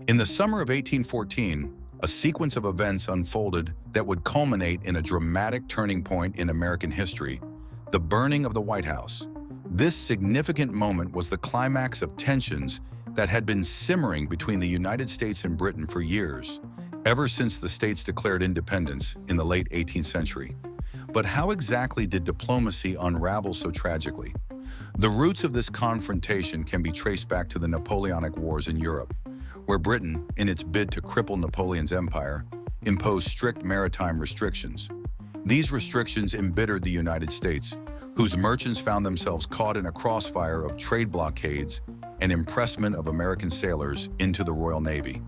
In the summer of 1814, a sequence of events unfolded that would culminate in a dramatic turning point in American history, the burning of the White House. This significant moment was the climax of tensions that had been simmering between the United States and Britain for years, ever since the states declared independence in the late 18th century. But how exactly did diplomacy unravel so tragically? The roots of this confrontation can be traced back to the Napoleonic Wars in Europe, where Britain, in its bid to cripple Napoleon's empire, imposed strict maritime restrictions. These restrictions embittered the United States, whose merchants found themselves caught in a crossfire of trade blockades and impressment of American sailors into the Royal Navy,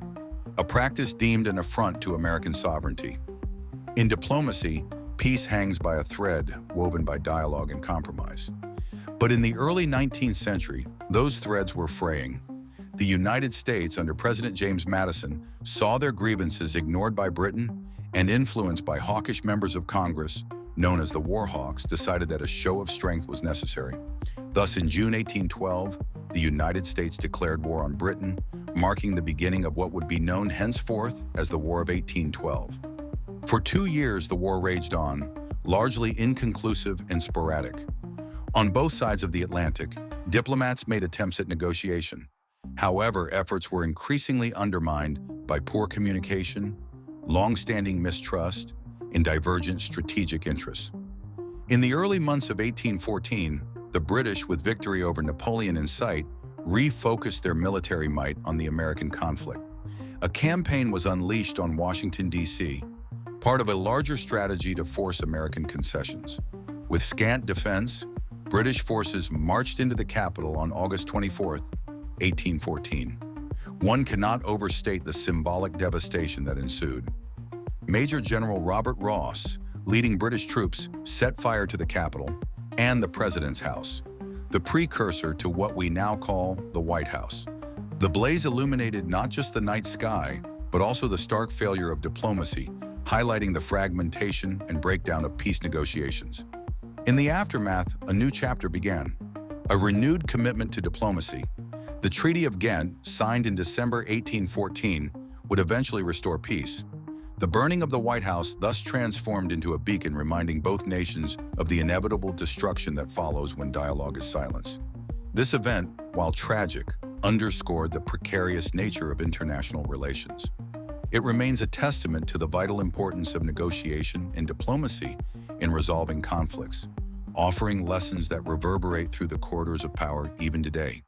a practice deemed an affront to American sovereignty. In diplomacy, peace hangs by a thread woven by dialogue and compromise. But in the early 19th century, those threads were fraying. The United States, under President James Madison, saw their grievances ignored by Britain, and influenced by hawkish members of Congress, known as the War Hawks, decided that a show of strength was necessary. Thus, in June 1812, the United States declared war on Britain, marking the beginning of what would be known henceforth as the War of 1812. For 2 years, the war raged on, largely inconclusive and sporadic. On both sides of the Atlantic, diplomats made attempts at negotiation. However, efforts were increasingly undermined by poor communication, long-standing mistrust, and divergent strategic interests. In the early months of 1814, the British, with victory over Napoleon in sight, refocused their military might on the American conflict. A campaign was unleashed on Washington, D.C., part of a larger strategy to force American concessions. With scant defense, British forces marched into the capital on August 24, 1814. One cannot overstate the symbolic devastation that ensued. Major General Robert Ross, leading British troops, set fire to the Capitol and the President's house, the precursor to what we now call the White House. The blaze illuminated not just the night sky, but also the stark failure of diplomacy, highlighting the fragmentation and breakdown of peace negotiations. In the aftermath, a new chapter began, a renewed commitment to diplomacy. The Treaty of Ghent, signed in December 1814, would eventually restore peace. The burning of the White House thus transformed into a beacon reminding both nations of the inevitable destruction that follows when dialogue is silenced. This event, while tragic, underscored the precarious nature of international relations. It remains a testament to the vital importance of negotiation and diplomacy in resolving conflicts, offering lessons that reverberate through the corridors of power even today.